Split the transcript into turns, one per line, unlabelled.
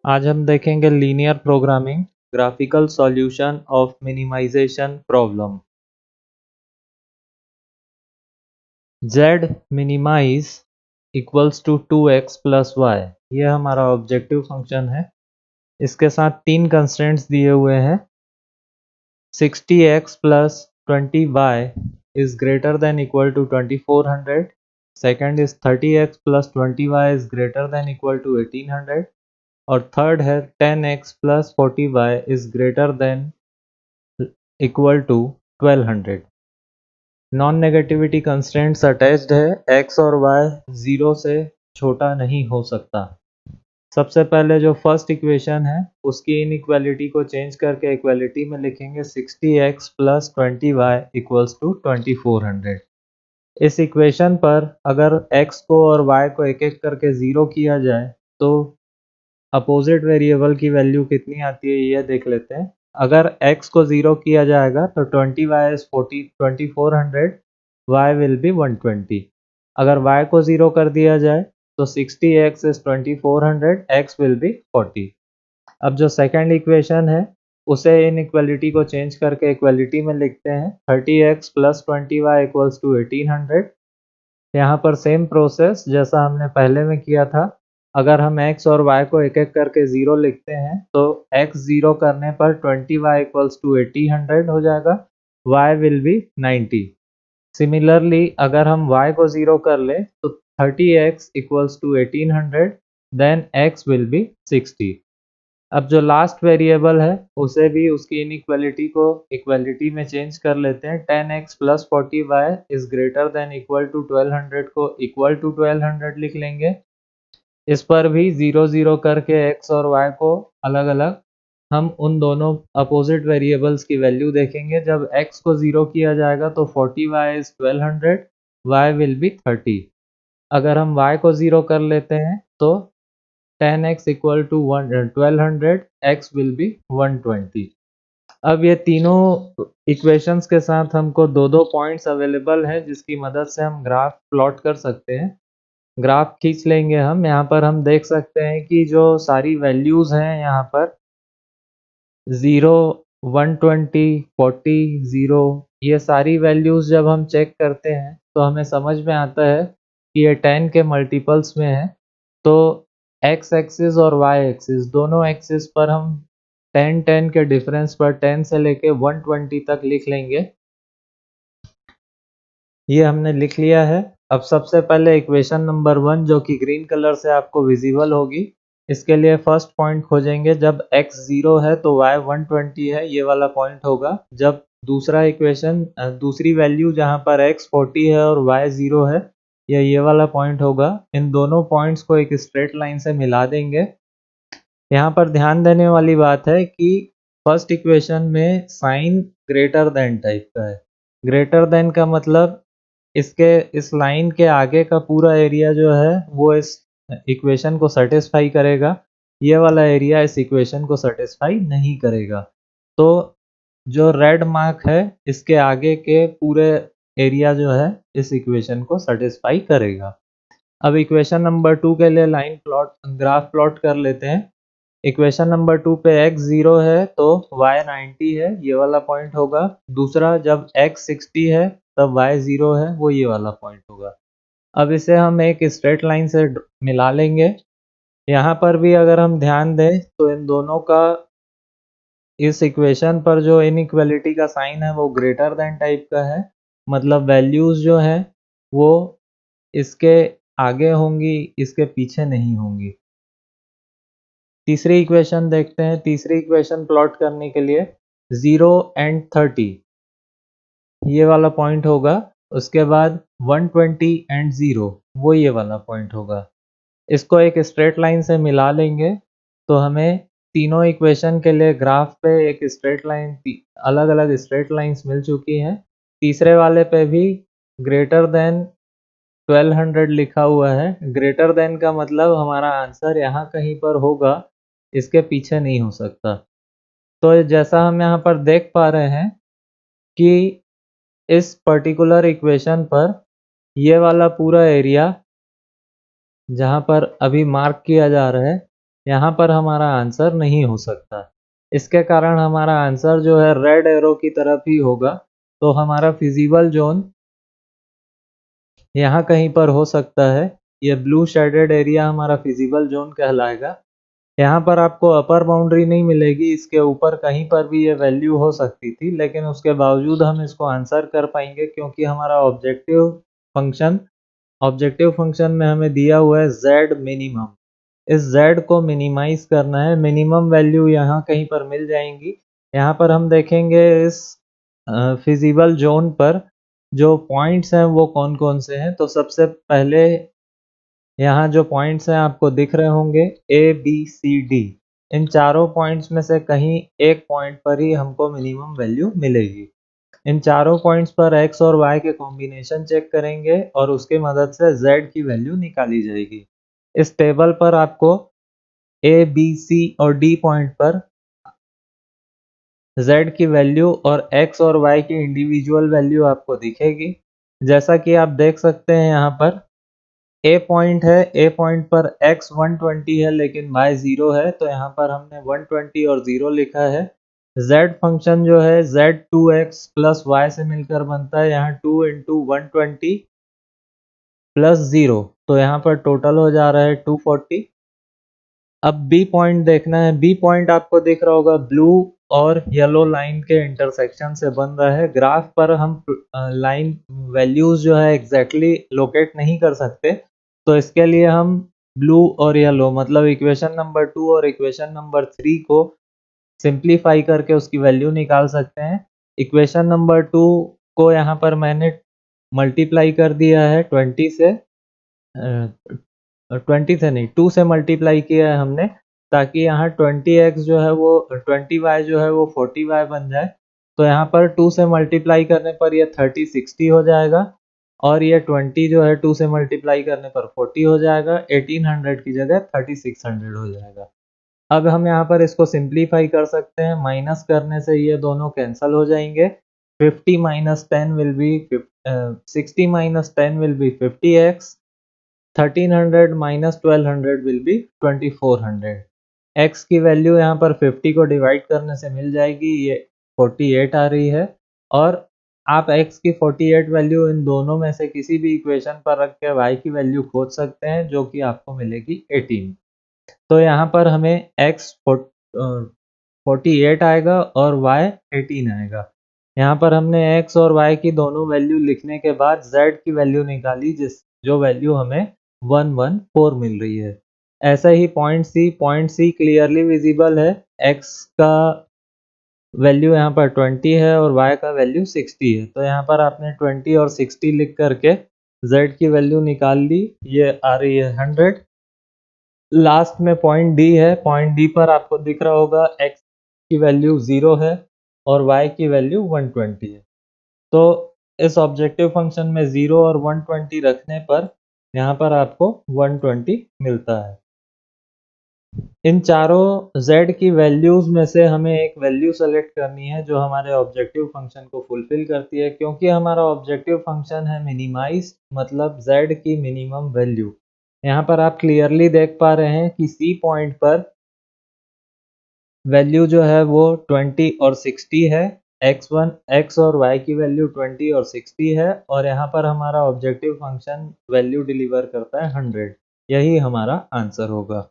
आज हम देखेंगे linear programming graphical solution of minimization problem. z minimize equals to 2x plus Y, ये हमारा ऑब्जेक्टिव फंक्शन है। इसके साथ तीन कंस्ट्रेंट्स दिए हुए हैं। 60x plus 20y is greater than equal to 2400. Second is 30x plus 20y is greater than equal to 1800. और थर्ड है 10x plus 40y is greater than equal to 1200। Non negativity constraints attached है। x और y 0 से छोटा नहीं हो सकता। सबसे पहले जो फर्स्ट इक्वेशन है उसकी इनइक्वालिटी को चेंज करके इक्वालिटी में लिखेंगे 60x plus 20y equals to 2400। इस इक्वेशन पर अगर x को और y को एक एक करके 0 किया जाए तो अपोजिट वेरिएबल की वैल्यू कितनी आती है ये देख लेते हैं। अगर x को 0 किया जाएगा तो 20y is 2400, y will be 120। अगर y को 0 कर दिया जाए तो 60x is 2400, x will B 40। अब जो सेकंड इक्वेशन है उसे इनइक्वालिटी को चेंज करके इक्वालिटी में लिखते हैं 30x plus 20y equals to 1800। यहाँ पर सेम प्रोसेस जैसा हमने पहले में किया था। अगर हम x और y को एक एक करके 0 लिखते हैं तो x 0 करने पर 20y इक्वल्स टू 1800 हो जाएगा, y विल बी 90। सिमिलरली अगर हम y को 0 कर ले तो 30x equals to 1800, then x will be 60। अब जो लास्ट वेरिएबल है उसे भी उसकी इनइक्वालिटी को इक्वालिटी में चेंज कर लेते हैं। 10x plus 40y is greater than equal to 1200 को इक्वल टू 1200 लिख लेंगे। इस पर भी 0 0 करके x और y को अलग अलग हम उन दोनों अपोजिट वेरिएबल्स की वैल्यू देखेंगे। जब x को 0 किया जाएगा तो 40y is 1200, y will be 30। अगर हम y को 0 कर लेते हैं तो 10x equal to 1200, x will be 120। अब ये तीनों इक्वेशंस के साथ हमको दो दो पॉइंट्स अवेलेबल हैं जिसकी मदद से हम ग्राफ प्लॉट कर सकते हैं। ग्राफ खींच लेंगे हम। यहाँ पर हम देख सकते हैं कि जो सारी वैल्यूज़ हैं यहाँ पर 0, 120, 40, 0, ये सारी वैल्यूज़ जब हम चेक करते हैं तो हमें समझ में आता है कि ये 10 के मल्टीपल्स में है। तो x एक्सिस और y एक्सिस दोनों एक्सिस पर हम 10 10 के डिफरेंस पर 10 से लेके 120 तक लिख लेंगे। ये हमने लिख लिया है। अब सबसे पहले इक्वेशन नंबर 1 जो कि ग्रीन कलर से आपको विजिबल होगी, इसके लिए फर्स्ट पॉइंट खोजेंगे। जब x 0 है तो y 120 है, ये वाला पॉइंट होगा। जब दूसरा इक्वेशन दूसरी वैल्यू जहाँ पर x 40 है और y 0 है, ये वाला पॉइंट होगा। इन दोनों पॉइंट्स को एक स्ट्रेट लाइन से मिला देंगे। यहाँ पर ध्यान देने वाली बात है कि फर्स्ट इक्वेशन में साइन ग्रेटर देन टाइप का है। ग्रेटर देन का मतलब इस लाइन के आगे का पूरा एरिया जो है वो इस इक्वेशन को सेटिस्फाई करेगा, ये वाला एरिया इस इक्वेशन को सेटिस्फाई नहीं करेगा। तो जो रेड मार्क है इसके आगे के पूरे एरिया जो है इस इक्वेशन को सेटिस्फाई करेगा। अब इक्वेशन नंबर 2 के लिए ग्राफ प्लॉट कर लेते हैं। इक्वेशन नंबर 2 पे x 0 है तो y 90 है, ये वाला पॉइंट होगा। दूसरा जब x 60 है तब y 0 है, वो ये वाला पॉइंट होगा। अब इसे हम एक स्ट्रेट लाइन से मिला लेंगे। यहाँ पर भी अगर हम ध्यान दें तो इन दोनों का इस इक्वेशन पर जो इनइक्वालिटी का साइन है वो ग्रेटर देन टाइप का है, मतलब वैल्यूज़ जो हैं वो इसके आगे होंगी, इसके पीछे नहीं होंगी। तीसरी इक्वेशन देखते हैं। तीसरी इक्वेशन प्लॉट करने के लिए 0 एंड 30 ये वाला पॉइंट होगा। उसके बाद 120 एंड 0 वो ये वाला पॉइंट होगा। इसको एक स्ट्रेट लाइन से मिला लेंगे तो हमें तीनों इक्वेशन के लिए ग्राफ पे एक स्ट्रेट लाइन, अलग अलग स्ट्रेट लाइंस मिल चुकी हैं। तीसरे वाले पे भी ग्रेटर देन 1200 लिखा हुआ है। ग्रेटर देन का मतलब हमारा आंसर यहाँ कहीं पर होगा, इसके पीछे नहीं हो सकता। तो जैसा हम यहाँ पर देख पा रहे हैं कि इस पर्टिकुलर इक्वेशन पर ये वाला पूरा एरिया जहाँ पर अभी मार्क किया जा रहा है यहाँ पर हमारा आंसर नहीं हो सकता। इसके कारण हमारा आंसर जो है रेड एरो की तरफ ही होगा। तो हमारा फिजिबल जोन यहाँ कहीं पर हो सकता है। ये ब्लू शेडेड एरिया हमारा फिजिबल जोन कहलाएगा। यहाँ पर आपको अपर बाउंड्री नहीं मिलेगी, इसके ऊपर कहीं पर भी ये वैल्यू हो सकती थी, लेकिन उसके बावजूद हम इसको आंसर कर पाएंगे क्योंकि हमारा ऑब्जेक्टिव फंक्शन में हमें दिया हुआ है z मिनिमम। इस z को मिनिमाइज करना है। मिनिमम वैल्यू यहाँ कहीं पर मिल जाएंगी। यहाँ पर हम देखेंगे इस फिजिबल जोन पर जो पॉइंट्स हैं वो कौन कौन से हैं। तो सबसे पहले यहाँ जो पॉइंट्स हैं आपको दिख रहे होंगे ए बी सी डी। इन चारों पॉइंट्स में से कहीं एक पॉइंट पर ही हमको मिनिमम वैल्यू मिलेगी। इन चारों पॉइंट्स पर x और y के कॉम्बिनेशन चेक करेंगे और उसकी मदद से z की वैल्यू निकाली जाएगी। इस टेबल पर आपको a, b, c और d पॉइंट पर z की वैल्यू और x और y की इंडिविजुअल वैल्यू आपको दिखेगी। जैसा कि आप देख सकते हैं यहाँ पर ए पॉइंट है, ए पॉइंट पर x 120 है लेकिन y 0 है, तो यहाँ पर हमने 120 और 0 लिखा है। z फंक्शन जो है z 2x प्लस y से मिलकर बनता है, यहाँ 2 इंटू 120 प्लस 0, तो यहाँ पर टोटल हो जा रहा है 240। अब बी पॉइंट देखना है। बी पॉइंट आपको दिख रहा होगा ब्लू और येलो लाइन के इंटरसेक्शन से बन रहा है। ग्राफ पर हम लाइन वैल्यूज जो है एग्जैक्टली लोकेट नहीं कर सकते, तो इसके लिए हम ब्लू और येलो मतलब इक्वेशन नंबर 2 और इक्वेशन नंबर 3 को सिंप्लीफाई करके उसकी वैल्यू निकाल सकते हैं। इक्वेशन नंबर 2 को यहाँ पर मैंने मल्टीप्लाई कर दिया है 20 से, 20 से नहीं 2 से मल्टीप्लाई किया है हमने, ताकि यहाँ 20x जो है वो 20y जो है वो 40y बन जाए। तो यहाँ पर 2 से मल्टीप्लाई करने पर ये 30 60 हो जाएगा और ये 20 जो है 2 से मल्टीप्लाई करने पर 40 हो जाएगा। 1800 की जगह 3600 हो जाएगा। अब हम यहाँ पर इसको सिंप्लीफाई कर सकते हैं। माइनस करने से ये दोनों कैंसिल हो जाएंगे। 50 minus 10 will be 60 minus 10 will be 50x। 1300 minus 1200 will be 2400। x की वैल्यू यहाँ पर 50 को डिवाइड करने से मिल जाएगी, ये 48 आ रही है। और आप x की 48 वैल्यू इन दोनों में से किसी भी इक्वेशन पर रख के y की वैल्यू खोज सकते हैं, जो कि आपको मिलेगी 18। तो यहाँ पर हमें x 48 आएगा और y 18 आएगा। यहाँ पर हमने x और y की दोनों वैल्यू लिखने के बाद z की वैल्यू निकाली, जो वैल्यू हमें 114 मिल रही है। ऐसा ही पॉइंट सी क्लियरली विजिबल है। x का वैल्यू यहाँ पर 20 है और y का वैल्यू 60 है। तो यहाँ पर आपने 20 और 60 लिख करके z की वैल्यू निकाल ली, ये आ रही है 100। लास्ट में पॉइंट डी है। पॉइंट डी पर आपको दिख रहा होगा x की वैल्यू 0 है और y की वैल्यू 120 है। तो इस ऑब्जेक्टिव फंक्शन में 0 और 120 रखने पर यहाँ पर आपको 120 मिलता है। इन चारों z की वैल्यूज में से हमें एक वैल्यू सेलेक्ट करनी है जो हमारे ऑब्जेक्टिव फंक्शन को फुलफिल करती है। क्योंकि हमारा ऑब्जेक्टिव फंक्शन है मिनिमाइज, मतलब z की मिनिमम वैल्यू। यहाँ पर आप क्लियरली देख पा रहे हैं कि सी पॉइंट पर वैल्यू जो है वो 20 और 60 है। x और y की वैल्यू 20 और 60 है और यहाँ पर हमारा ऑब्जेक्टिव फंक्शन वैल्यू डिलीवर करता है 100। यही हमारा आंसर होगा।